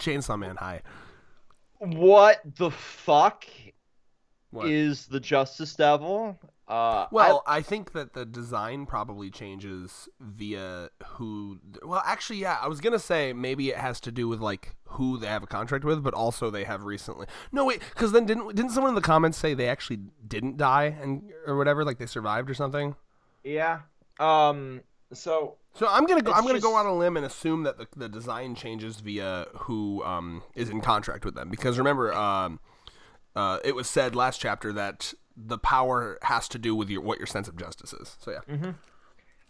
Chainsaw Man high. What the fuck What? is the Justice Devil? Well, I think that the design probably changes via who. Well, actually, yeah, I was gonna say maybe it has to do with like who they have a contract with, but also they have recently. No, wait, because then didn't someone in the comments say they actually didn't die and or whatever, like they survived or something? Yeah. So So I'm gonna go. it's I'm gonna just go on a limb and assume that the design changes via who is in contract with them. Because remember, it was said last chapter that the power has to do with what your sense of justice is. So yeah. Mhm.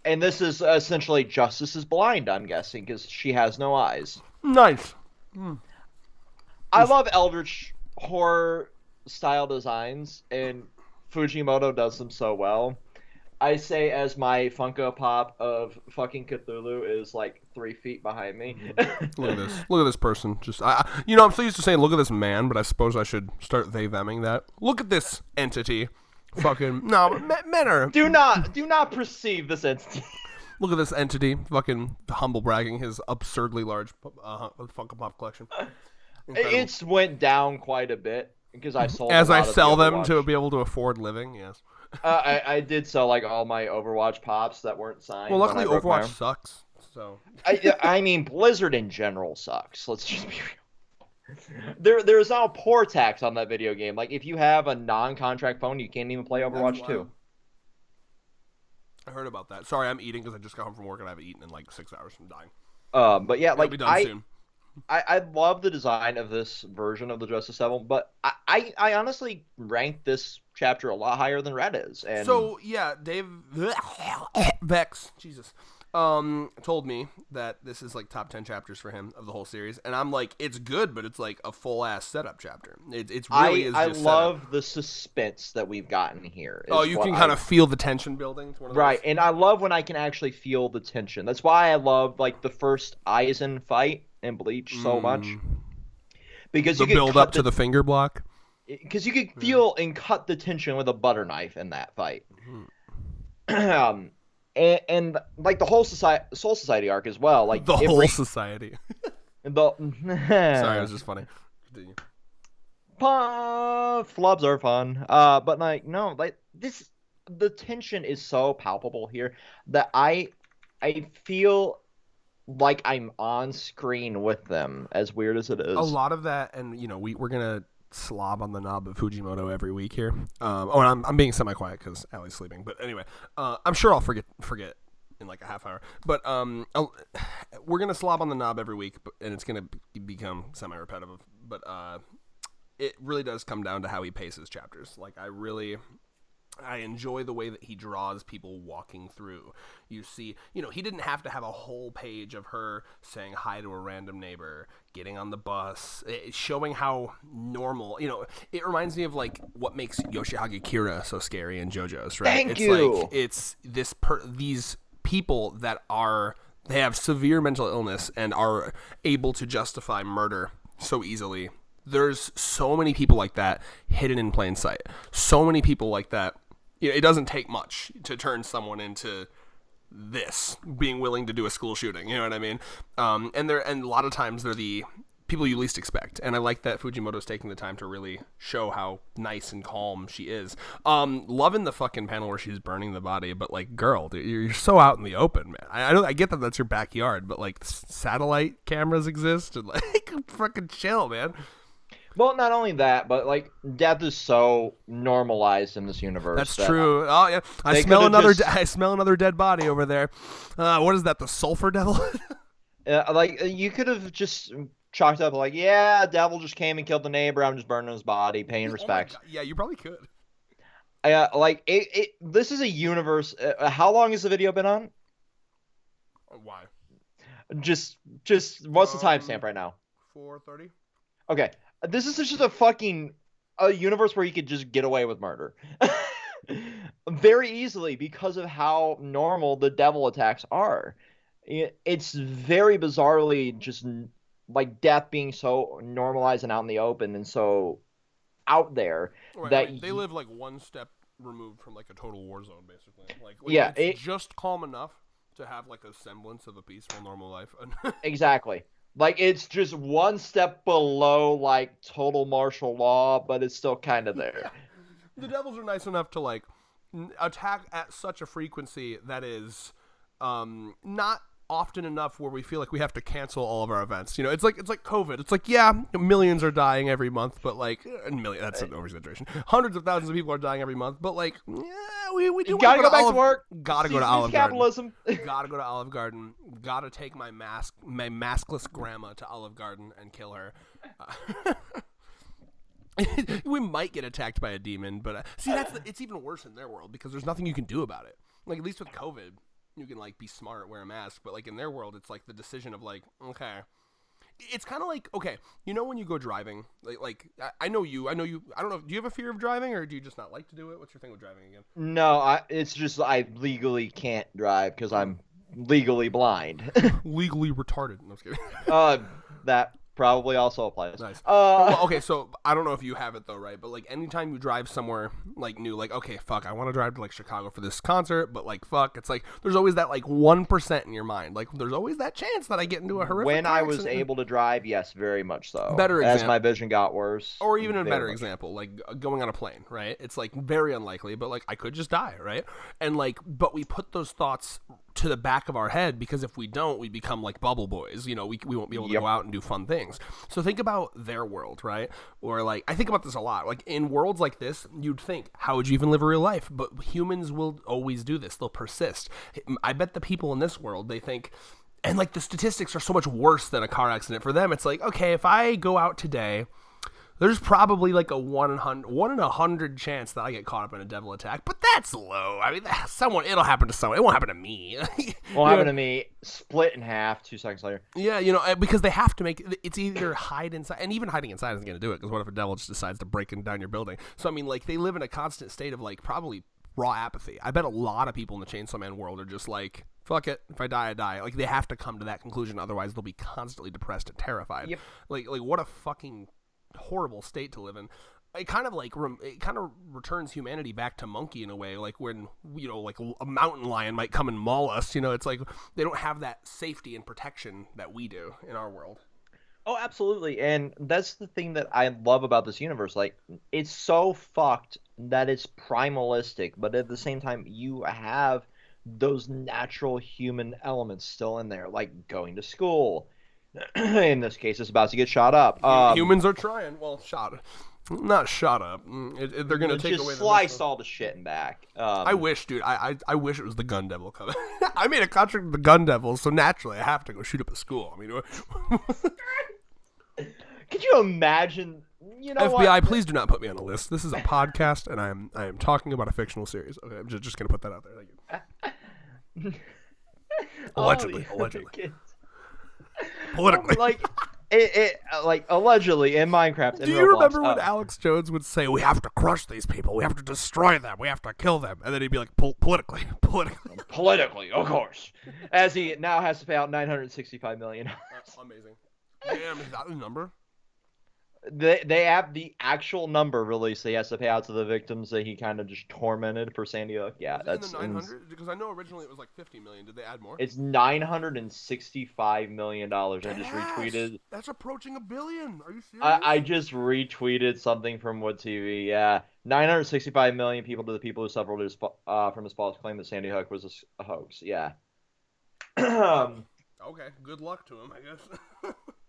And this is essentially Justice is blind, I'm guessing, because she has no eyes. Nice. I love Eldritch horror style designs, and Fujimoto does them so well. I say as my Funko Pop of fucking Cthulhu is like 3 feet behind me. Look at this. Look at this person. Just I'm so used to saying, "Look at this man," but I suppose I should start they theming that. Look at this entity. Fucking no, men are. Do not perceive this entity. Look at this entity. Fucking humble bragging his absurdly large Funko Pop collection. Incredible. It's went down quite a bit because I sold. As a lot I of sell the them Overwatch. to be able to afford living. Yes. I did sell like all my Overwatch pops that weren't signed. Well, luckily when I broke my Overwatch arm. sucks. So. I mean, Blizzard in general sucks. Let's just be real. There's now a poor tax on that video game. Like, if you have a non-contract phone, you can't even play Overwatch 2. I heard about that. Sorry, I'm eating because I just got home from work and I haven't eaten in like 6 hours. I'm dying. But yeah, It'll like be done soon. I love the design of this version of the Justice Devil, but I honestly rank this chapter a lot higher than Red is. And So yeah, Dave Vex, Jesus, told me that this is like top 10 chapters for him of the whole series, and I'm like, it's good, but it's like a full ass setup chapter. It's really is. I just love setup. the suspense that we've gotten here. Oh, you can kind of feel the tension building. It's one of those. Right, and I love when I can actually feel the tension. That's why I love like the first Aizen fight in Bleach so much, because The you could build up to the finger block. because you could feel and cut the tension with a butter knife in that fight. And like the whole Soul Society arc as well. Like The whole society. Sorry, it was just funny. Continue. Flubs are fun. But like no, like this, the tension is so palpable here that I feel like I'm on screen with them, as weird as it is. A lot of that, and we're gonna slob on the knob of Fujimoto every week here. And I'm being semi-quiet because Allie's sleeping. But anyway, I'm sure I'll forget in like a half hour. But we're gonna slob on the knob every week, and it's gonna become semi-repetitive. But it really does come down to how he paces chapters. Like I enjoy the way that he draws people walking through. You see, he didn't have to have a whole page of her saying hi to a random neighbor, getting on the bus, showing how normal, it reminds me of like what makes Yoshihage Kira so scary in JoJo's, right? Thank you. Like, it's these people that they have severe mental illness and are able to justify murder so easily. There's so many people like that hidden in plain sight. So many people like that. It doesn't take much to turn someone into this, being willing to do a school shooting. You know what I mean? And a lot of times they're the people you least expect. And I like that Fujimoto's taking the time to really show how nice and calm she is. Loving the fucking panel where she's burning the body, but like, girl, dude, you're so out in the open, man. I get that that's your backyard, but like satellite cameras exist and like fucking chill, man. Well, not only that, but like death is so normalized in this universe. That's true. Oh yeah, I smell another dead body over there. What is that? The sulfur devil? Like you could have just chalked up like, yeah, devil just came and killed the neighbor. I'm just burning his body, paying respects. Yeah, you probably could. Like it. This is a universe. How long has the video been on? Why? Just what's the timestamp right now? 4:30. Okay. This is just a universe where you could just get away with murder. Very easily because of how normal the devil attacks are. It's very bizarrely just like death being so normalized and out in the open and so out there that they live like one step removed from like a total war zone, basically. Like yeah, it's just calm enough to have like a semblance of a peaceful normal life. Exactly. Like it's just one step below like total martial law, but it's still kind of there. The devils are nice enough to like attack at such a frequency that is not often enough where we feel like we have to cancel all of our events. You know, it's like COVID. It's like, yeah, millions are dying every month, but like that's an overexaggeration. Hundreds of thousands of people are dying every month, but like, yeah, we do gotta go back to work. Gotta go to Olive capitalism. Garden. Gotta go to Olive Garden. Gotta take my maskless grandma to Olive Garden and kill her. We might get attacked by a demon, but see, it's even worse in their world because there's nothing you can do about it. Like, at least with COVID, you can like be smart, wear a mask, but like in their world, it's like the decision of like, okay, it's kind of like, okay, you know, when you go driving, like I know you, I don't know, do you have a fear of driving or do you just not like to do it? What's your thing with driving again? No, it's just I legally can't drive because I'm legally blind. Legally retarded. No, I'm just kidding. That probably also applies. Nice. Well, okay, so I don't know if you have it though, right? But like anytime you drive somewhere like new, like okay, fuck, I want to drive to like Chicago for this concert, but like fuck, it's like there's always that like 1% in your mind. Like there's always that chance that I get into a horrific when I was accident. able to drive, yes, very much so. Better example. As my vision got worse. Or even a better example, like going on a plane, right? It's like very unlikely, but like I could just die, right? And like, but we put those thoughts to the back of our head because if we don't, we become like bubble boys. You know, we won't be able to go out and do fun things. So think about their world, right? Or like, I think about this a lot. Like in worlds like this, you'd think, how would you even live a real life? But humans will always do this. They'll persist. I bet the people in this world, they think, and like the statistics are so much worse than a car accident. For them, it's like, okay, if I go out today, there's probably like a 1 in 100 chance that I get caught up in a devil attack, but that's low. I mean, it'll happen to someone. It won't happen to me. Won't happen to me. Split in half 2 seconds later. Yeah, you know, because they have to make it's either hide inside, and even hiding inside isn't going to do it. Because what if a devil just decides to break down your building? So I mean, like they live in a constant state of like probably raw apathy. I bet a lot of people in the Chainsaw Man world are just like, fuck it, if I die, I die. Like they have to come to that conclusion, otherwise they'll be constantly depressed and terrified. Yep. Like what a fucking horrible state to live in. It kind of like it kind of returns humanity back to monkey in a way, like when, you know, like a mountain lion might come and maul us. You know, it's like they don't have that safety and protection that we do in our world. Oh, absolutely. And that's the thing that I love about this universe. Like, it's so fucked that it's primalistic, but at the same time, you have those natural human elements still in there, like going to school. In this case, it's about to get shot up. Humans are trying. Well, not shot up. They're going to take away. Just slice all the shit and back. I wish, dude. I wish it was the Gun Devil coming. I made a contract with the Gun Devil, so naturally I have to go shoot up a school. I mean, could you imagine? You know, FBI, what? Please do not put me on a list. This is a podcast, and I am talking about a fictional series. Okay, I'm just going to put that out there. Thank you. Allegedly. Politically. Like like allegedly in Minecraft. Do you remember when Alex Jones would say, "We have to crush these people. We have to destroy them. We have to kill them," and then he'd be like, "Politically, of course," as he now has to pay out $965 million. That's amazing. Damn, is that the number? They have the actual number released. He has to pay out to the victims that he kind of just tormented for Sandy Hook. Yeah, that's in the 900. Because I know originally it was like 50 million. Did they add more? It's $965 million. I just retweeted. That's approaching $1 billion. Are you serious? I just retweeted something from Wood TV. Yeah, 965 million people to the people who suffered from his false claim that Sandy Hook was a hoax. Yeah. Okay, good luck to him, I guess.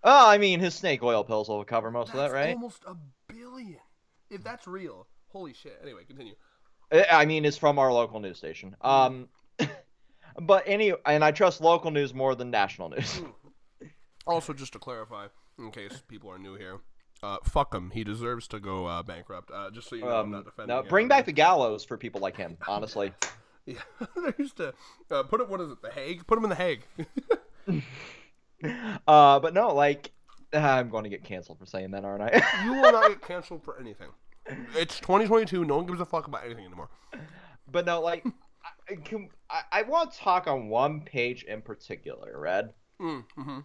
Oh, I mean, his snake oil pills will cover most of that, right? Almost $1 billion. If that's real, holy shit. Anyway, continue. I mean, it's from our local news station. But and I trust local news more than national news. Also, just to clarify, in case people are new here, fuck him. He deserves to go bankrupt. Just so you know, I'm not defending him. Bring back the gallows for people like him, honestly. Yeah, they used to put it. What is it? The Hague? Put him in the Hague. But no, like, I'm going to get canceled for saying that, aren't I? You will not get canceled for anything. It's 2022. No one gives a fuck about anything anymore. But no, like, I want to talk on one page in particular, Red. Mm-hmm.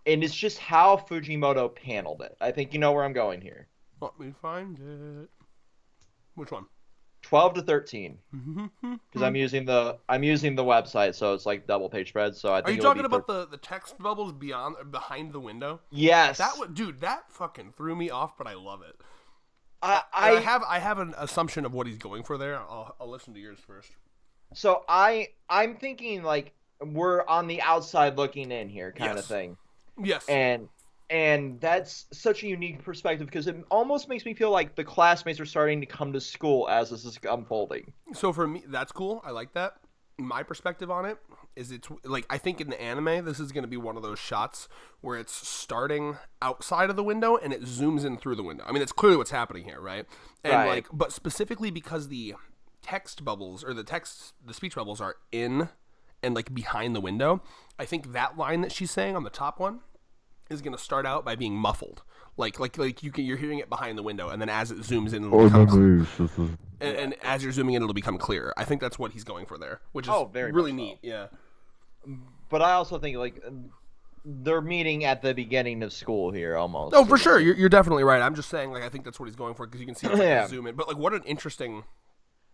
And it's just how Fujimoto paneled it. I think you know where I'm going here. Let me find it. Which one? 12 to 13. Mm-hmm. Because I'm using the website, so it's like double page spread. So I Are think you it'll talking be about the text bubbles behind the window? Yes. Dude, that fucking threw me off, but I love it. I, And I I have an assumption of what he's going for there. I'll listen to yours first. so I'm thinking like we're on the outside looking in here kind of Yes. thing. Yes. And that's such a unique perspective because it almost makes me feel like the classmates are starting to come to school as this is unfolding. So for me, that's cool. I like that. My perspective on it is it's like I think in the anime this is going to be one of those shots where it's starting outside of the window and it zooms in through the window. I mean, it's clearly what's happening here, right? And Right. like, but specifically because the text bubbles or the speech bubbles are in and like behind the window, I think that line that she's saying on the top one is going to start out by being muffled, like you're hearing it behind the window, and then as it zooms in, it'll become and as you're zooming in, it'll become clearer. I think that's what he's going for there, which is Very really much neat. so. Yeah. But I also think like they're meeting at the beginning of school here almost. Oh, for sure. You're definitely right. I'm just saying, like, I think that's what he's going for because you can see it's like Yeah. a zoom in. But like, what an interesting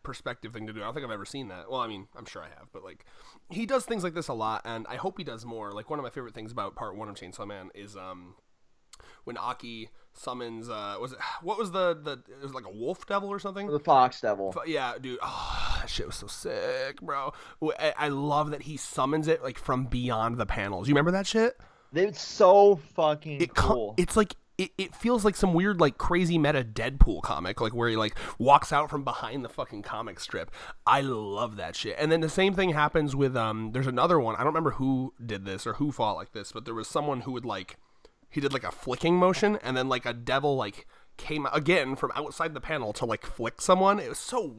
perspective thing to do. I don't think I've ever seen that. Well, I mean, I'm sure I have, but like, he does things like this a lot, and I hope he does more. Like, one of my favorite things about part 1 of Chainsaw Man is when Aki summons what was the it was like a wolf devil or something. The Fox Devil. Yeah, dude. Oh, that shit was so sick, bro. I love that he summons it like from beyond the panels. You remember that shit? It's so fucking cool. It's like it feels like some weird like crazy meta Deadpool comic, like where he like walks out from behind the fucking comic strip. I love that shit. And then the same thing happens with there's another one. I don't remember who did this or who fought like this, but there was someone who would like he did like a flicking motion and then like a devil like came again from outside the panel to like flick someone. It was so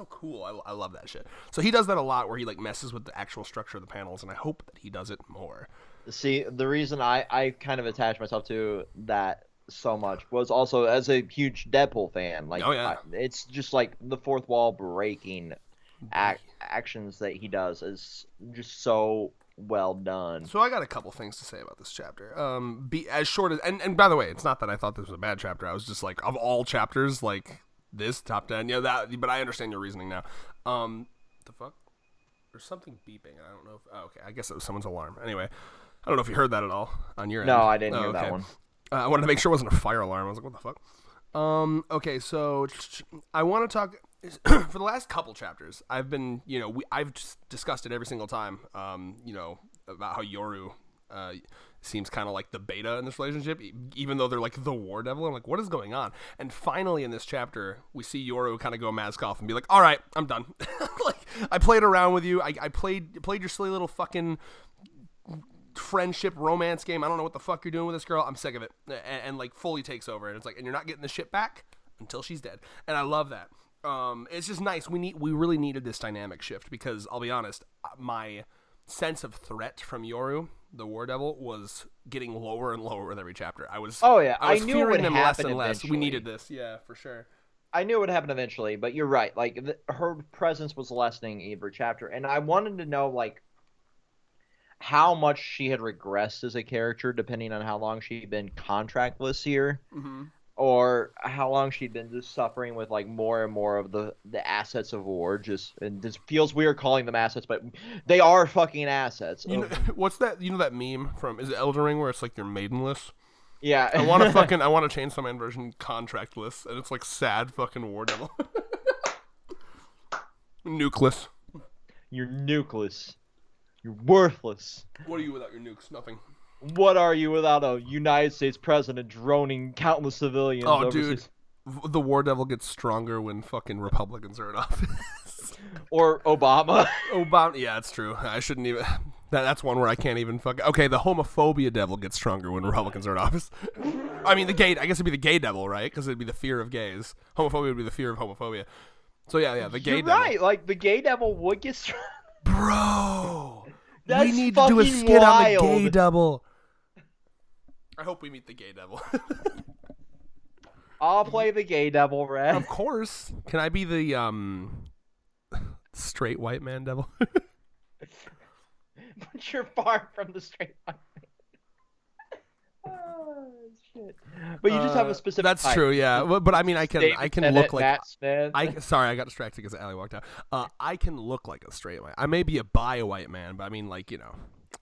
cool. I love that shit. So he does that a lot where he like messes with the actual structure of the panels, and I hope that he does it more. See, the reason I kind of attached myself to that so much was also as a huge Deadpool fan. Like, Oh, yeah. it's just like the fourth wall breaking actions that he does is just so well done. So I got a couple things to say about this chapter. Be as short as and by the way, it's not that I thought this was a bad chapter. I was just like, of all chapters, like this top 10, that. But I understand your reasoning now. The fuck? There's something beeping. I don't know if. Oh, okay. I guess it was someone's alarm. Anyway, I don't know if you heard that at all on your end. No, I didn't hear that one. I wanted to make sure it wasn't a fire alarm. I was like, what the fuck? Okay, so I want to talk for the last couple chapters. I've been, I've just discussed it every single time. About how Yoru seems kind of like the beta in this relationship, even though they're like the war devil. I'm like, what is going on? And finally, in this chapter, we see Yoru kind of go mask off and be like, all right, I'm done. Like, I played around with you. I played your silly little fucking friendship romance game. I don't know what the fuck you're doing with this girl. I'm sick of it. And like fully takes over, and it's like, and you're not getting the shit back until she's dead. And I love that. It's just nice. We really needed this dynamic shift because I'll be honest, my sense of threat from Yoru, the war devil, was getting lower and lower with every chapter. I was I knew it would fearing them less happen and less. eventually. We needed this, yeah, for sure. I knew it would happen eventually, but you're right. Like her presence was lessening every chapter, and I wanted to know like how much she had regressed as a character, depending on how long she'd been contractless here, or how long she'd been just suffering with like more and more of the assets of war. And this feels weird calling them assets, but they are fucking assets. What's that? You know that meme from is it Elden Ring where it's like you're maidenless? Yeah, I want a Chainsaw Man version contractless, and it's like sad fucking war devil. Nukeless. You're nukeless. You're worthless. What are you without your nukes? Nothing. What are you without a United States president droning countless civilians overseas? Dude, the war devil gets stronger when fucking Republicans are in office. Or Obama. Yeah, it's true. I shouldn't even. That's one where I can't even fuck. Okay, the homophobia devil gets stronger when Republicans are in office. I mean, I guess it'd be the gay devil, right? Because it'd be the fear of gays. Homophobia would be the fear of homophobia. So yeah, the gay You're devil. right. Like the gay devil would get strong. Bro, That's we need to do a fucking skit on the wild. gay devil. I hope we meet the gay devil. I'll play the gay devil, Red. Of course. Can I be the straight white man devil? But you're far from the straight line. Oh, shit. But you just have a specific. That's type. true, yeah. But I mean, I can look like Matt Smith. Sorry, I got distracted because Allie walked out. I can look like a straight white. I may be a bi white man, but I mean, like, you know,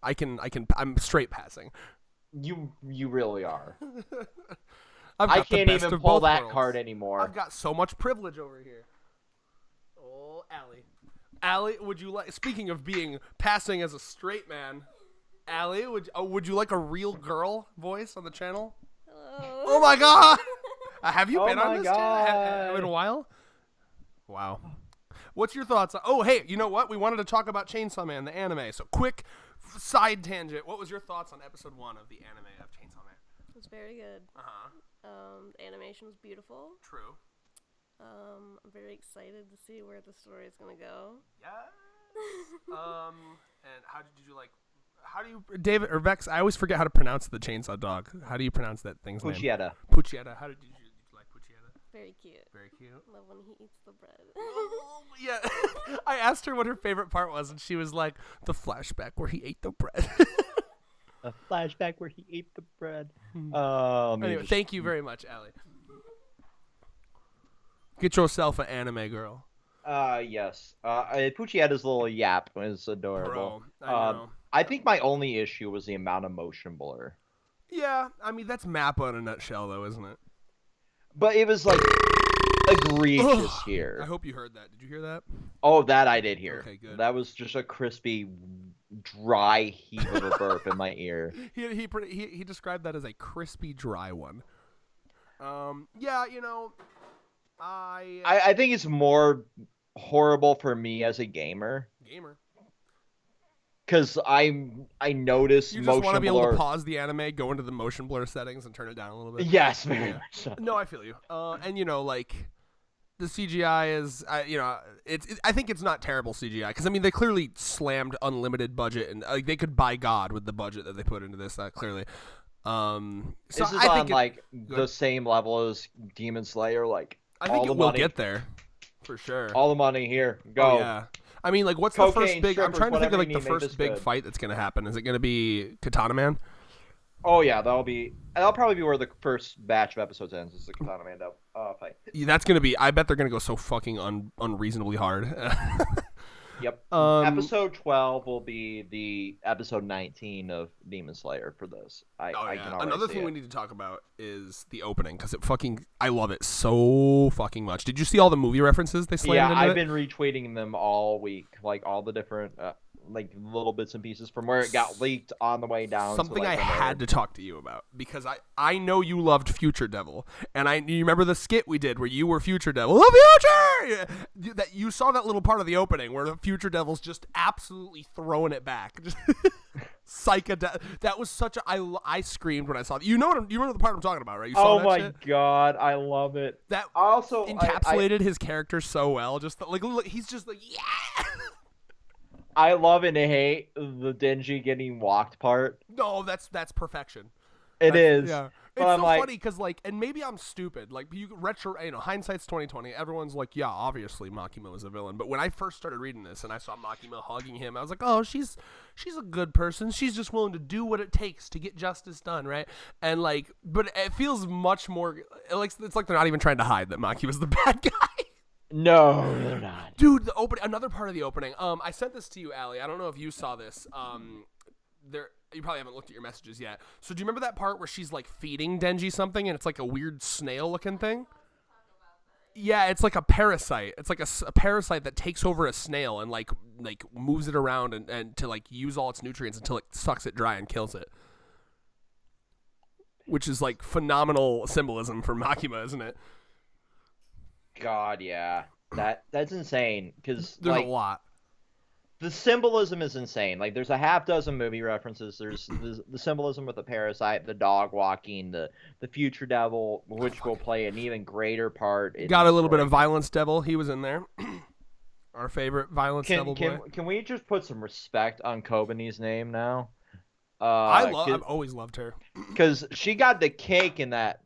I'm straight passing. You really are. I can't even pull that card anymore. I've got so much privilege over here. Oh, Allie, would you like? Speaking of being passing as a straight man, Allie, would you like a real girl voice on the channel? Hello. Oh my God! Have you been Oh on my this God. channel in a while? Wow. What's your thoughts on? Oh, hey, you know what? We wanted to talk about Chainsaw Man, the anime. So quick side tangent. What was your thoughts on episode 1 of the anime of Chainsaw Man? It was very good. The animation was beautiful. True. I'm very excited to see where the story is gonna go. Yeah. And how did you like? How do you, David or Vex? I always forget how to pronounce the chainsaw dog. How do you pronounce that thing's name? Puccietta. How did you like Puccietta? Very cute. Very cute. Love when he eats the bread. Yeah. I asked her what her favorite part was, and she was like, the flashback where he ate the bread. A flashback where he ate the bread. Anyway, thank you very much, Allie. Get yourself an anime girl. Yes. Puccietta's little yap is adorable. Bro, I know. I think my only issue was the amount of motion blur. Yeah, I mean, that's Mappa in a nutshell, though, isn't it? But it was, like, egregious here. I hope you heard that. Did you hear that? Oh, that I did hear. Okay, good. That was just a crispy, dry heap of a burp in my ear. He described that as a crispy, dry one. Yeah, you know, I think it's more horrible for me as a gamer. Because I notice you just motion want to be blur. able to pause the anime, go into the motion blur settings, and turn it down a little bit. Yes, very much so. No, I feel you. And you know, like the CGI is, you know, I think it's not terrible CGI because I mean they clearly slammed unlimited budget and like they could buy God with the budget that they put into this. Clearly. So this is I on think the same level as Demon Slayer. Like I think it will get there for sure. All the money here, go. Oh, yeah. I mean, like, what's the first big? I'm trying to think of like the first big good. fight that's gonna happen. Is it gonna be Katana Man? Oh yeah, that'll probably be where the first batch of episodes ends. Is the Katana Man fight. Yeah, that's gonna be. I bet they're gonna go so fucking unreasonably hard. Yep. Episode 12 will be the episode 19 of Demon Slayer for this. I can already Another see thing it. we need to talk about is the opening because I love it so fucking much. Did you see all the movie references they slammed into I've it? been retweeting them all week, like all the different like little bits and pieces from where it got leaked on the way down. Something to, like, I had to talk to you about because I know you loved Future Devil and you remember the skit we did where you were Future Devil. The future! That you saw that little part of the opening where the Future Devil's just absolutely throwing it back. Psychedelic. That was such a I screamed when I saw that. You remember the part I'm talking about, right? You saw that shit? God, I love it. That also encapsulated his character so well. Just like he's just like yeah. I love and hate the Denji getting walked part. No, that's perfection. It is. Yeah. But it's so funny because like, and maybe I'm stupid. Like hindsight's 2020. Everyone's like, yeah, obviously Makima was a villain. But when I first started reading this and I saw Makima hugging him, I was like, oh, she's a good person. She's just willing to do what it takes to get justice done, right? And like, but it feels much more like it's like they're not even trying to hide that Makima's the bad guy. No, they're not. Dude, another part of the opening. I sent this to you, Allie. I don't know if you saw this. You probably haven't looked at your messages yet. So do you remember that part where she's like feeding Denji something and it's like a weird snail looking thing? Yeah, it's like a parasite. It's like a parasite that takes over a snail and like moves it around and to like use all its nutrients until it sucks it dry and kills it. Which is like phenomenal symbolism for Makima, isn't it? God, yeah. That's insane because there's a lot. The symbolism is insane. Like, there's a half dozen movie references. There's the symbolism with the parasite, the dog walking, the future devil, which will play an even greater part. Got a little bit of Violence Devil. He was in there. Our favorite Violence Devil boy. Can we just put some respect on Kobani's name now? I've always loved her. Because she got the cake in that.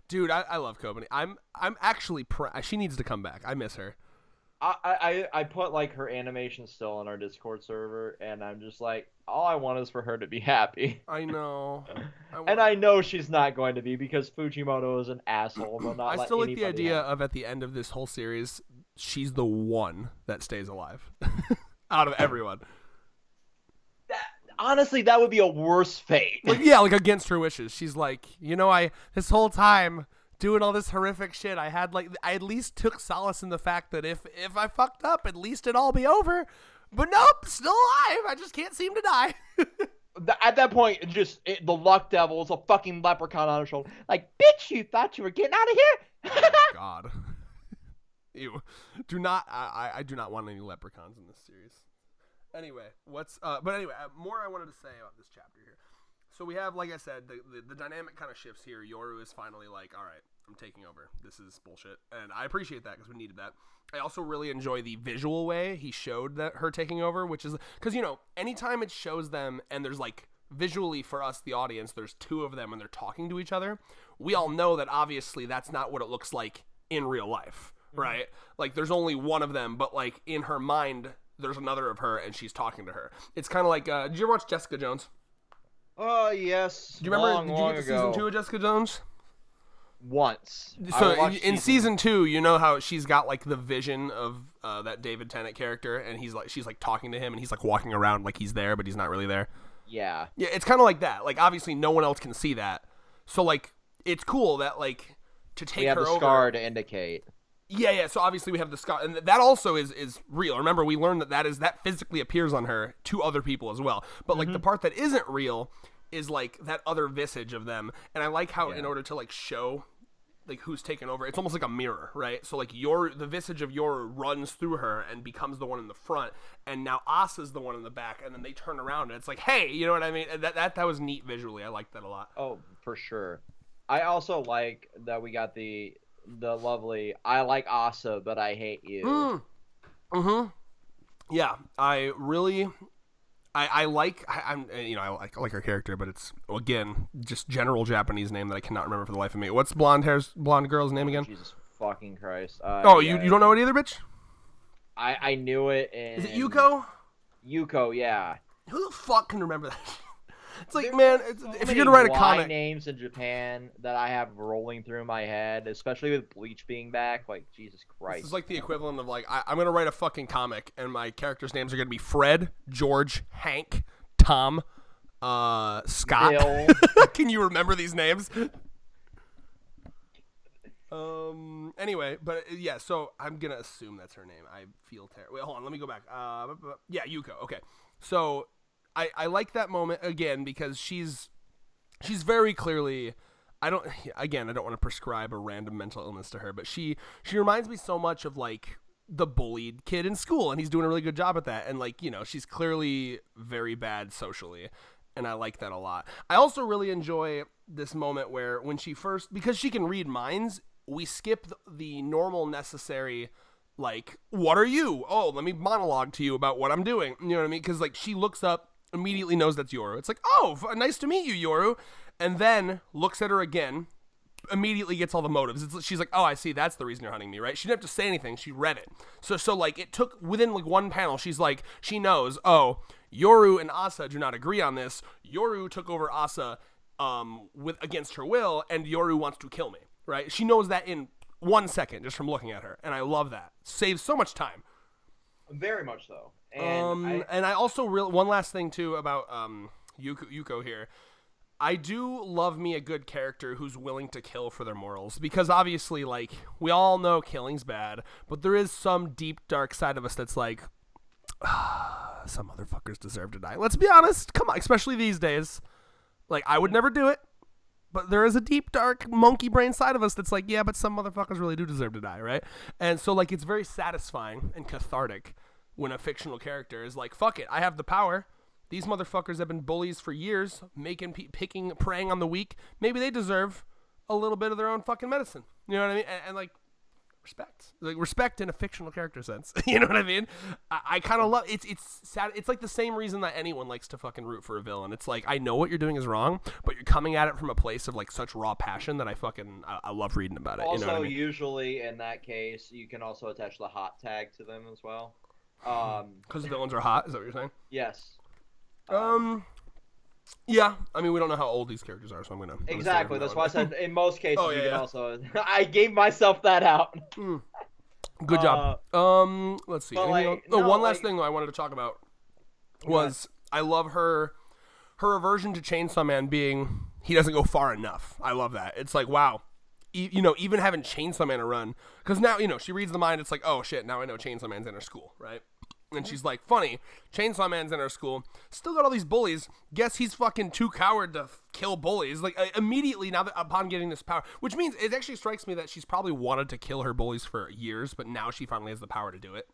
Dude, I love Kobani. I'm actually she needs to come back. I miss her. I put like her animation still on our Discord server, and I'm just like, all I want is for her to be happy. I know. And I know she's not going to be because Fujimoto is an asshole and will not I let still like the anybody idea have. of at the end of this whole series, she's the one that stays alive out of everyone. Honestly, that would be a worse fate. Like against her wishes. She's like, this whole time doing all this horrific shit, I at least took solace in the fact that if I fucked up, at least it'd all be over. But nope, still alive. I just can't seem to die. At that point, the luck devil is a fucking leprechaun on her shoulder. Like, bitch, you thought you were getting out of here? God. Ew. I do not want any leprechauns in this series. Anyway, more I wanted to say about this chapter here. So we have, like I said, the dynamic kind of shifts here. Yoru is finally like, all right, I'm taking over. This is bullshit. And I appreciate that because we needed that. I also really enjoy the visual way he showed that her taking over, which is because, anytime it shows them and there's like visually for us, the audience, there's two of them and they're talking to each other. We all know that obviously that's not what it looks like in real life, right? Like there's only one of them, but like in her mind, there's another of her and she's talking to her. It's kind of like, did you ever watch Jessica Jones? Oh, yes. Do you remember, did you get to season 2 of Jessica Jones? Once. So in season 2, you know how she's got like the vision of that David Tennant character, and she's like talking to him, and he's like walking around like he's there, but he's not really there. Yeah. Yeah, it's kind of like that. Like obviously no one else can see that, so like it's cool that like to take her over. We have the scar to indicate. Yeah. So obviously we have the scar, and that also is real. Remember, we learned that physically appears on her to other people as well. But like the part that isn't real is like that other visage of them, and I like how in order to like show like who's taken over, it's almost like a mirror, right? So like the visage of Yoru runs through her and becomes the one in the front, and now Asa's the one in the back, and then they turn around and it's like, hey, you know what I mean? That was neat visually. I liked that a lot. Oh, for sure. I also like that we got the lovely I like Asa but I hate you. Yeah, I really I like her character, but it's again just general Japanese name that I cannot remember for the life of me. What's blonde girl's name again? Jesus fucking Christ! You don't know it either, bitch? I knew it. Is it Yuko? Yuko, yeah. Who the fuck can remember that? It's like, There's man, if you're gonna write a comic, names in Japan that I have rolling through my head, especially with Bleach being back, like Jesus Christ. This is like the equivalent of like I'm gonna write a fucking comic and my characters' names are gonna be Fred, George, Hank, Tom, Scott. Bill. Can you remember these names? Anyway, but yeah, so I'm gonna assume that's her name. I feel terrible. Wait, hold on, let me go back. Yeah, Yuko. Okay, so I like that moment again because she's very clearly. I don't want to prescribe a random mental illness to her, but she reminds me so much of like the bullied kid in school, and he's doing a really good job at that. And like, she's clearly very bad socially, and I like that a lot. I also really enjoy this moment where when because she can read minds, we skip the normal necessary, like, what are you? Oh, let me monologue to you about what I'm doing. You know what I mean? Because like she looks up, immediately knows that's Yoru. It's like, oh, nice to meet you, Yoru. And then looks at her again, immediately gets all the motives. She's like, oh, I see. That's the reason you're hunting me, right? She didn't have to say anything. She read it. So like it took within like one panel. She's like, she knows, oh, Yoru and Asa do not agree on this. Yoru took over Asa against her will, and Yoru wants to kill me, right? She knows that in 1 second just from looking at her. And I love that. Saves so much time. Very much so. And I also one last thing too about Yuko here. I do love me a good character who's willing to kill for their morals, because obviously, like, we all know killing's bad, but there is some deep dark side of us that's like, some motherfuckers deserve to die. Let's be honest. Come on, especially these days. Like, I would never do it, but there is a deep dark monkey brain side of us that's like, yeah, but some motherfuckers really do deserve to die, right? And so like it's very satisfying and cathartic when a fictional character is like, fuck it, I have the power. These motherfuckers have been bullies for years, preying on the weak. Maybe they deserve a little bit of their own fucking medicine. You know what I mean? And like, respect in a fictional character sense. You know what I mean? I kind of love it's sad. It's like the same reason that anyone likes to fucking root for a villain. It's like, I know what you're doing is wrong, but you're coming at it from a place of like such raw passion that I love reading about it. Also, you know what I mean? usually in that case, you can also attach the hot tag to them as well. Because the villains are hot. Is that what you're saying? Yes. Yeah, I mean, we don't know how old these characters are, so I'm gonna Exactly. That's why I said in most cases Oh, you yeah. can also. I gave myself that out. Good job. Let's see. but, Anything like, else? Oh, no, one last like- thing though I wanted to talk about was I love her aversion to Chainsaw Man being he doesn't go far enough. I love that. It's like, wow. Even having Chainsaw Man to run, because now, she reads the mind. It's like, oh shit, now I know Chainsaw Man's in her school, right? And she's like, funny, Chainsaw Man's in our school, still got all these bullies. Guess he's fucking too coward to kill bullies. Like, immediately, now that upon getting this power, which means it actually strikes me that she's probably wanted to kill her bullies for years, but now she finally has the power to do it,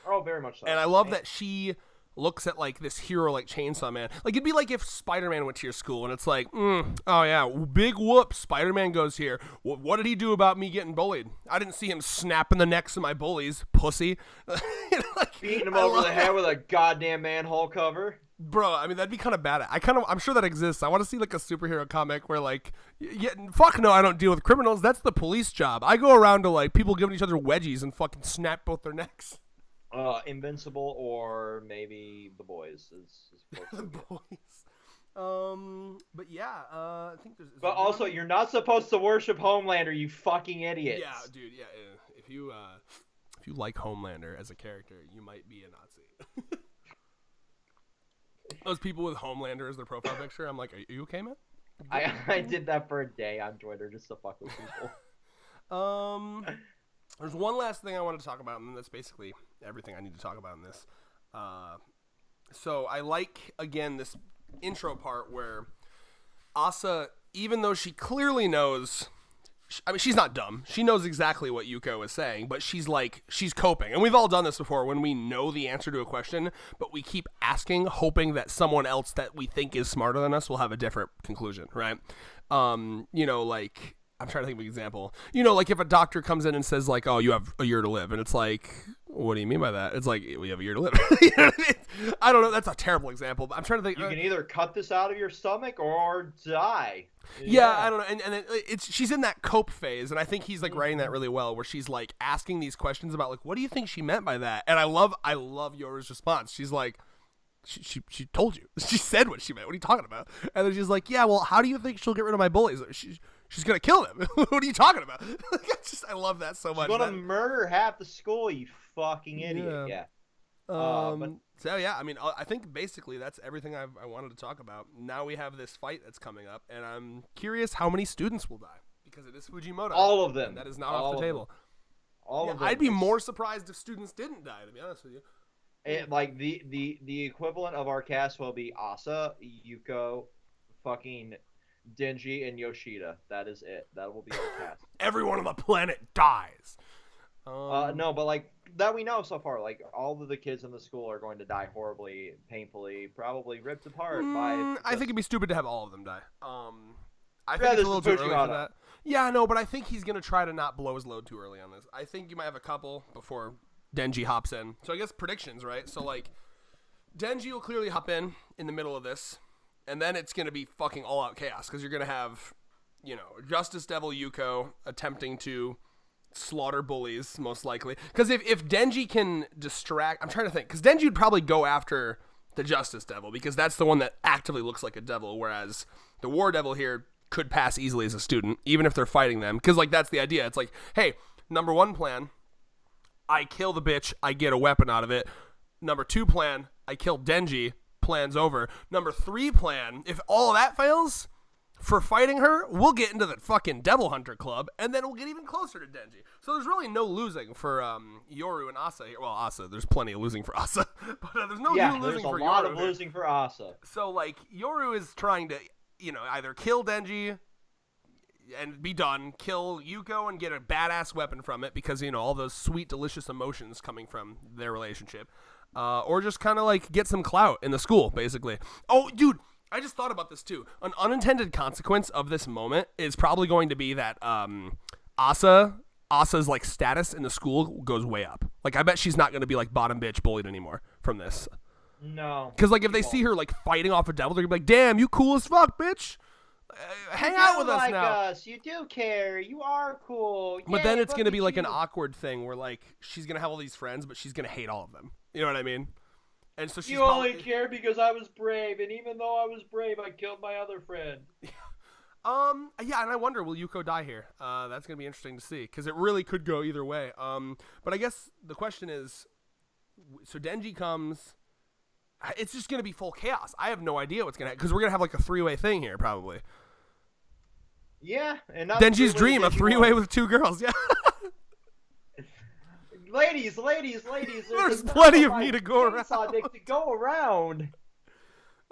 Oh, very much so. And I love that she looks at, like, this hero like Chainsaw Man. Like, it'd be like if Spider-Man went to your school, and it's like, oh, yeah, big whoop, Spider-Man goes here. What did he do about me getting bullied? I didn't see him snapping the necks of my bullies, pussy. Like, beating him over the head with a goddamn manhole cover. Bro, I mean, that'd be kind of bad. I'm sure that exists. I want to see, like, a superhero comic where, like, fuck no, I don't deal with criminals. That's the police job. I go around to, like, people giving each other wedgies and fucking snap both their necks. Invincible or maybe The Boys is The Boys. But yeah, I think there's. But also, you're not supposed to worship Homelander, you fucking idiots. Yeah, dude. Yeah, if you like Homelander as a character, you might be a Nazi. Those people with Homelander as their profile picture, I'm like, are you okay, man? I did that for a day on Twitter just to fuck with people. There's one last thing I wanted to talk about, and that's basically everything I need to talk about in this. So I like, again, this intro part where Asa, even though she clearly knows, I mean, she's not dumb. She knows exactly what Yuko is saying, but she's coping. And we've all done this before when we know the answer to a question, but we keep asking, hoping that someone else that we think is smarter than us will have a different conclusion, right? Like, I'm trying to think of an example. Like if a doctor comes in and says like, oh, you have a year to live. And it's like, what do you mean by that? It's like, we have a year to live. You know what I mean? I don't know. That's a terrible example, but I'm trying to think. You can either cut this out of your stomach or die. Yeah, I don't know. And she's in that cope phase. And I think he's like writing that really well, where she's like asking these questions about like, what do you think she meant by that? And I love Yoru's response. She's like, she told you. She said what she meant. What are you talking about? And then she's like, yeah, well, how do you think she'll get rid of my bullies? She's gonna kill them. What are you talking about? I love that so much. She's gonna murder half the school, you fucking idiot. Yeah. So yeah, I mean, I think basically that's everything I wanted to talk about. Now we have this fight that's coming up, and I'm curious how many students will die, because it is Fujimoto. All of them. And that is not off the table. All of them. I'd be more surprised if students didn't die, to be honest with you. Like the equivalent of our cast will be Asa, Yuko, fucking Denji, and Yoshida. That is it. That will be our cast. Everyone on the planet dies. No, but like that we know so far, like all of the kids in the school are going to die horribly, painfully, probably ripped apart by. I think it'd be stupid to have all of them die. I think Yeah, it's a this little is too early for Fujimoto. that. Yeah, no, but I think he's gonna try to not blow his load too early on this. I think you might have a couple before Denji hops in. So I guess predictions, right? So like, Denji will clearly hop in the middle of this, and then it's gonna be fucking all out chaos, because you're gonna have, Justice Devil Yuko attempting to slaughter bullies, most likely. Because if Denji can distract, I'm trying to think, because Denji would probably go after the Justice Devil, because that's the one that actively looks like a devil, whereas the War Devil here could pass easily as a student, even if they're fighting them, because like that's the idea. It's like, hey, number one plan, I kill the bitch, I get a weapon out of it. Number two plan, I kill Denji, plan's over. Number three plan, if all of that fails, for fighting her, we'll get into the fucking Devil Hunter Club, and then we'll get even closer to Denji. So there's really no losing for Yoru and Asa here. Well, Asa, there's plenty of losing for Asa, but there's no losing for Yoru. There's a lot of losing for Asa. So, like, Yoru is trying to, either kill Denji and be done, kill Yuko and get a badass weapon from it, because, all those sweet, delicious emotions coming from their relationship, or just kind of, like, get some clout in the school, basically. Oh, dude! I just thought about this too. An unintended consequence of this moment is probably going to be that Asa Asa's like status in the school goes way up. Like I bet she's not gonna be like bottom bitch bullied anymore from this. No. Because like if they see her like fighting off a devil, they're gonna be like, "Damn, you cool as fuck, bitch. Hang out with us now." Us. You do care. You are cool. But then it's look gonna at be like an you. awkward thing where like she's gonna have all these friends, but she's gonna hate all of them. You know what I mean? And so she's You only care because I was brave, and even though I was brave, I killed my other friend. Yeah, and I wonder, will Yuko die here? That's gonna be interesting to see, because it really could go either way. But I guess the question is, so Denji comes, it's just gonna be full chaos. I have no idea what's gonna, because we're gonna have like a three-way thing here, probably. Yeah, and not Denji's dream, a three-way with two girls. Yeah. Ladies, There's plenty of me to go around. To go around.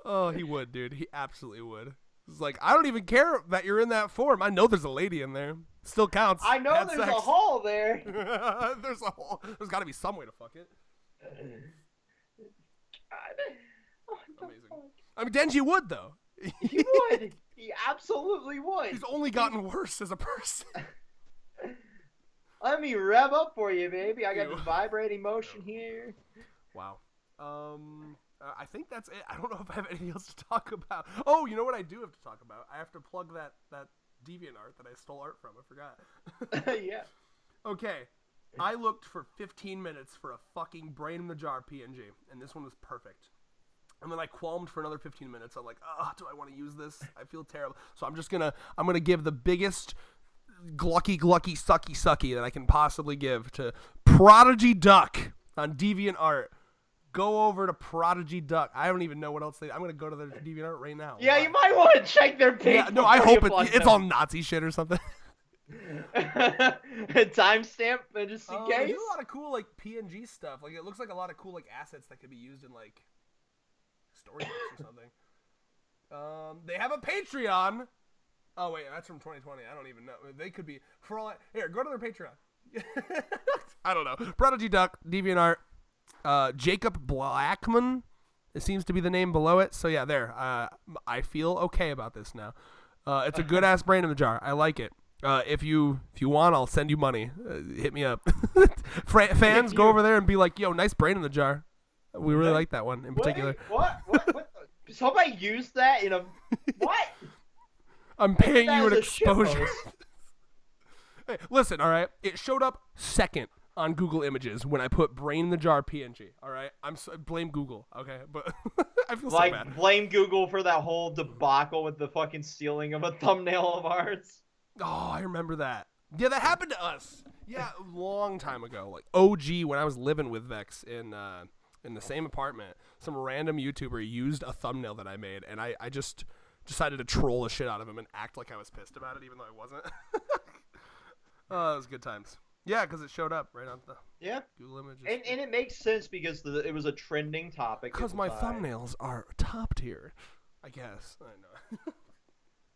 Oh, he would, dude. He absolutely would. It's like, I don't even care that you're in that form. I know there's a lady in there. Still counts. I know there's a hole there. There's a hole. There's got to be some way to fuck it. Amazing. I mean, Denji would, though. He would. He absolutely would. He's only gotten worse as a person. Let me rev up for you, baby. I got the vibrating motion here. Wow. I think that's it. I don't know if I have anything else to talk about. Oh, you know what I do have to talk about? I have to plug that DeviantArt that I stole art from. I forgot. Yeah. Okay. I looked for 15 minutes for a fucking brain in the jar PNG, and this one was perfect. And then I qualmed for another 15 minutes. I'm like, oh, do I want to use this? I feel terrible. So I'm gonna give the biggest glucky sucky that I can possibly give to Prodigy Duck on DeviantArt. Go over to Prodigy Duck. I don't even know what else I'm going to go to their DeviantArt right now. Yeah, you might want to check their page. Yeah, no, I hope it's all Nazi shit or something. Timestamp, just in case. They do a lot of cool like PNG stuff. Like it looks like a lot of cool like assets that could be used in like storybooks or something. They have a Patreon. Oh wait, that's from 2020. I don't even know. They could be for all. Here, go to their Patreon. I don't know. Prodigy Duck, DeviantArt. Jacob Blackman, it seems to be the name below it. So yeah, there. I feel okay about this now. It's a good ass brain in the jar. I like it. If you want, I'll send you money. Hit me up. Fans, go over there and be like, "Yo, nice brain in the jar." We really like that one in particular. What? Somebody used that in a what? I'm paying you an exposure. Hey, listen, all right. It showed up second on Google Images when I put brain in the jar PNG. All right, blame Google. Okay, but I feel so bad. Blame Google for that whole debacle with the fucking stealing of a thumbnail of ours. Oh, I remember that. Yeah, that happened to us. Yeah, a long time ago, like OG when I was living with Vex in the same apartment. Some random YouTuber used a thumbnail that I made, and I just decided to troll the shit out of him and act like I was pissed about it, even though I wasn't. Oh, it was good times. Yeah, because it showed up right on the Google Images. And it makes sense because it was a trending topic. Because my thumbnails are top tier, I guess. I know.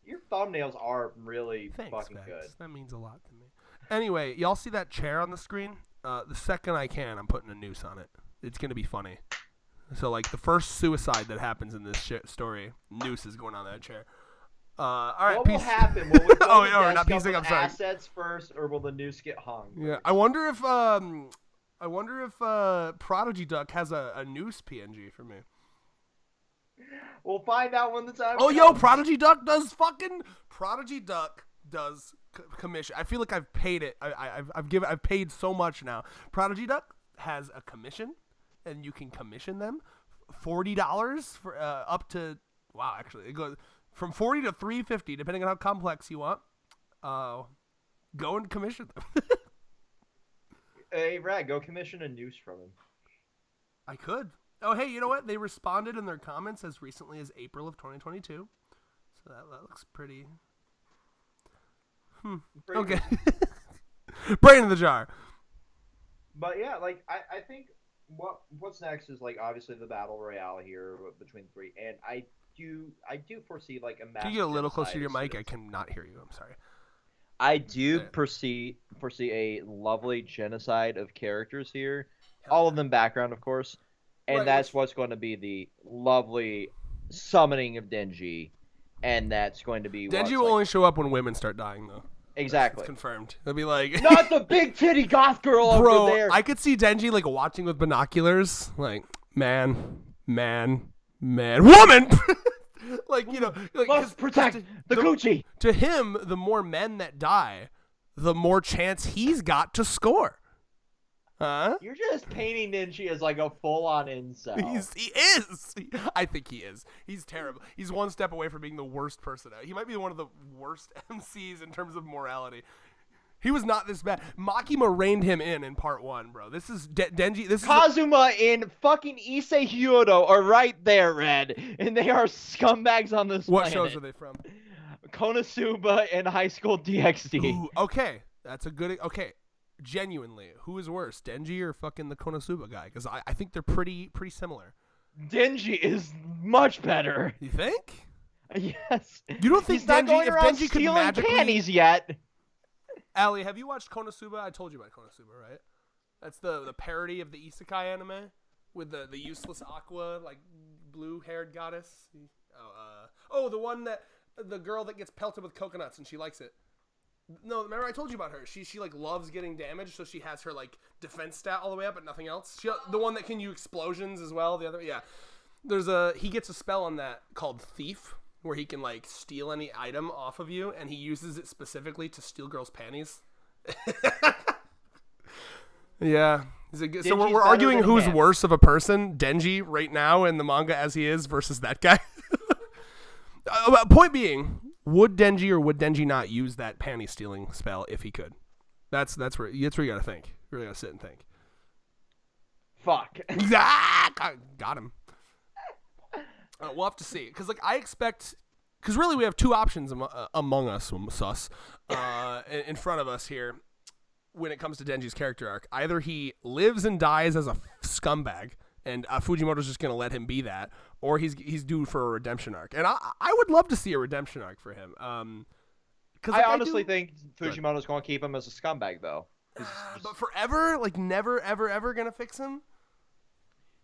Your thumbnails are really Thanks, fucking Vex. good. That means a lot to me. Anyway, y'all see that chair on the screen? The second I can, I'm putting a noose on it. It's going to be funny. So, like, the first suicide that happens in this story, noose is going on that chair. All right, what will happen? Will we we're not piecing. I'm sorry. Assets first, or will the noose get hung? Yeah, I wonder if Prodigy Duck has a noose PNG for me. We'll find out when the time. Oh, comes. yo, Prodigy Duck does commission. I feel like I've paid it. I've paid so much now. Prodigy Duck has a commission, and you can commission them $40 for up to actually it goes from $40 to $350 depending on how complex you want. Go and commission them. Hey, Rad, go commission a noose from him. I could. Oh, hey, you know what? They responded in their comments as recently as April of 2022. So that looks pretty. Okay. Brain in the jar. But yeah, like I think what's next is like obviously the battle royale here between three, and I do foresee like a massive. Can you get a little closer to your mic? I cannot hear you. I'm sorry. I do foresee a lovely genocide of characters here, all of them background, of course, and that's what's going to be the lovely summoning of Denji, and that's going to be. Denji will only show up when women start dying, though. Exactly. It's confirmed. They'll be like, not the big titty goth girl bro, over there. I could see Denji like watching with binoculars, like man, woman. Like, you know, like, must protect the coochie. To him, the more men that die, the more chance he's got to score. Huh? You're just painting Denji as like a full-on incel. He is. I think he is. He's terrible. He's one step away from being the worst person out. He might be one of the worst MCs in terms of morality. He was not this bad. Makima reined him in part 1, bro. This is Denji. This Kazuma and fucking Issei Hyodo are right there, Red, and they are scumbags on this What planet. shows are they from? Konosuba and High School DxD. Ooh, okay, that's a good. Okay, genuinely, who is worse, Denji or fucking the Konosuba guy? Because I think they're pretty similar. Denji is much better. You think? Yes. You don't think He's not going if around Denji could stealing magically? panties yet? Allie, have you watched Konosuba? I told you about Konosuba, right? That's the parody of the isekai anime with the useless aqua, like blue-haired goddess. Oh, the one that the girl that gets pelted with coconuts and she likes it. No, remember I told you about her. She like loves getting damaged, so she has her like defense stat all the way up, but nothing else. The one that can use explosions as well. The other, yeah. He gets a spell on that called Thief, where he can like steal any item off of you, and he uses it specifically to steal girls' panties. Yeah. So we're arguing who's worse of a person, Denji right now in the manga as he is versus that guy. Point being, would Denji or would Denji not use that panty stealing spell if he could? That's where you gotta think. You really gotta sit and think. Fuck. Got him. We'll have to see, because like I expect, because really we have two options among us, in front of us here when it comes to Denji's character arc. Either he lives and dies as a scumbag, and Fujimoto's just gonna let him be that, or he's due for a redemption arc. And I would love to see a redemption arc for him. I honestly think Fujimoto's going to keep him as a scumbag, though. But forever, like never, ever gonna fix him.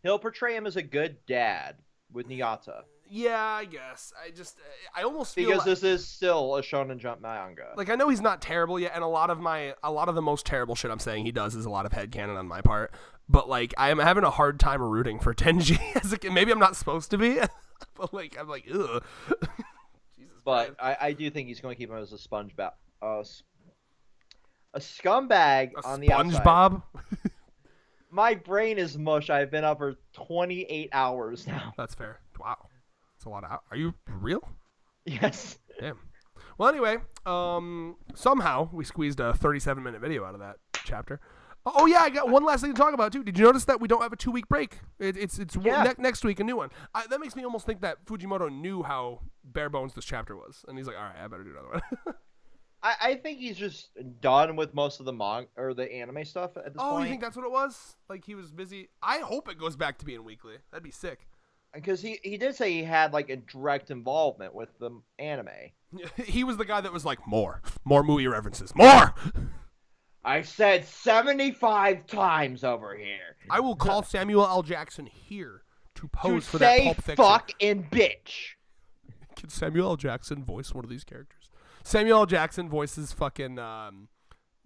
He'll portray him as a good dad with Nyata. Yeah, I guess. I almost feel because this is still a Shonen Jump manga. Like, I know he's not terrible yet, and a lot of the most terrible shit I'm saying he does is a lot of headcanon on my part. But like, I am having a hard time rooting for Denji. Maybe I'm not supposed to be, but like, I'm like, ugh. Jesus but I do think he's going to keep him as a spongebag, a scumbag on the outside. SpongeBob. My brain is mush. I've been up for 28 hours now. That's fair. Wow. That's a lot of. Are you real? Yes. Damn. Well, anyway, somehow we squeezed a 37-minute video out of that chapter. Oh yeah, I got one last thing to talk about too. Did you notice that we don't have a 2-week break? It's next week a new one. That makes me almost think that Fujimoto knew how bare bones this chapter was, and he's like, all right, I better do another one. I think he's just done with most of the manga or the anime stuff at this point. Oh, you think that's what it was? Like he was busy. I hope it goes back to being weekly. That'd be sick. Because he did say he had like a direct involvement with the anime. He was the guy that was like, more movie references, more. I said 75 times over here. I will call Samuel L. Jackson here to pose for that Pulp Fiction. Fuck and bitch. Can Samuel L. Jackson voice one of these characters? Samuel L. Jackson voices fucking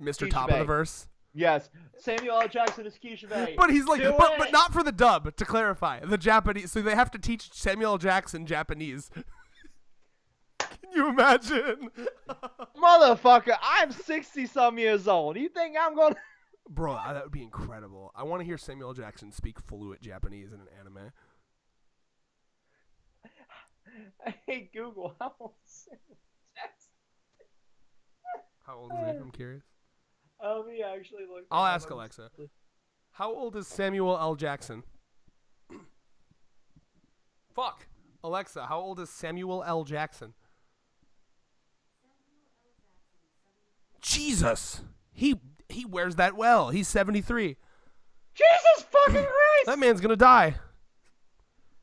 Mr. Top of the Verse. Yes, Samuel L. Jackson is Kishibe. But he's like, but not for the dub. To clarify, the Japanese. So they have to teach Samuel L. Jackson Japanese. Can you imagine? Motherfucker, I'm 60-some years old. You think I'm gonna? Bro, that would be incredible. I want to hear Samuel L. Jackson speak fluent Japanese in an anime. Hey Google, how old is Samuel Jackson? How old is he? I'm curious. Let me actually look. I'll ask Alexa. How old is Samuel L. Jackson? Fuck. Alexa, how old is Samuel L. Jackson? Jesus. He wears that well. He's 73. Jesus fucking Christ! That man's gonna die.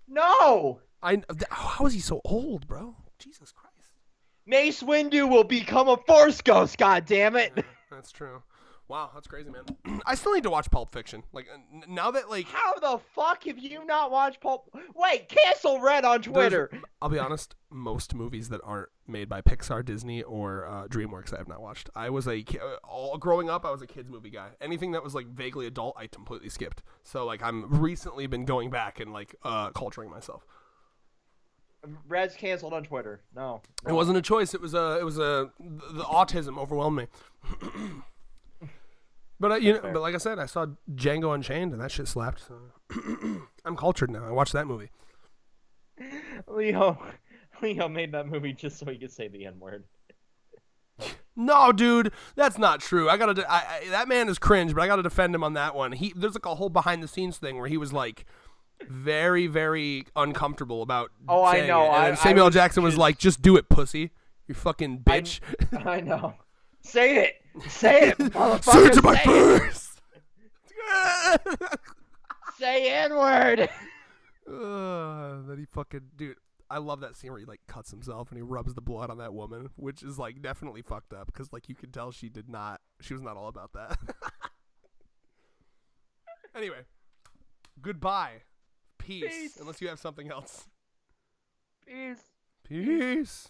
No! How is he so old, bro? Jesus Christ. Mace Windu will become a Force Ghost, goddammit! That's true. Wow, that's crazy, man. I still need to watch Pulp Fiction. Like now that like How the fuck have you not watched Pulp? Wait, cancel Red on Twitter. I'll be honest, most movies that aren't made by Pixar, Disney, or DreamWorks I have not watched. I was growing up, I was a kids movie guy. Anything that was like vaguely adult, I completely skipped. So like I'm recently been going back and like culturing myself. Red's canceled on Twitter. No. It wasn't a choice. It was the autism overwhelmed me. But but like I said, I saw Django Unchained and that shit slapped. So I'm cultured now. I watched that movie. Leo made that movie just so he could say the N-word. No, dude, that's not true. That man is cringe, but I gotta defend him on that one. There's like a whole behind the scenes thing where he was like very, very uncomfortable about. Oh, I know. And Samuel L. Jackson was like, "Just do it, pussy, you fucking bitch." I know. Say it. Say it, motherfucker. Say it to my face. Say N-word. That he fucking dude. I love that scene where he like cuts himself and he rubs the blood on that woman, which is like definitely fucked up because like you can tell she was not all about that. Anyway, goodbye. Peace. Unless you have something else. Peace. Peace.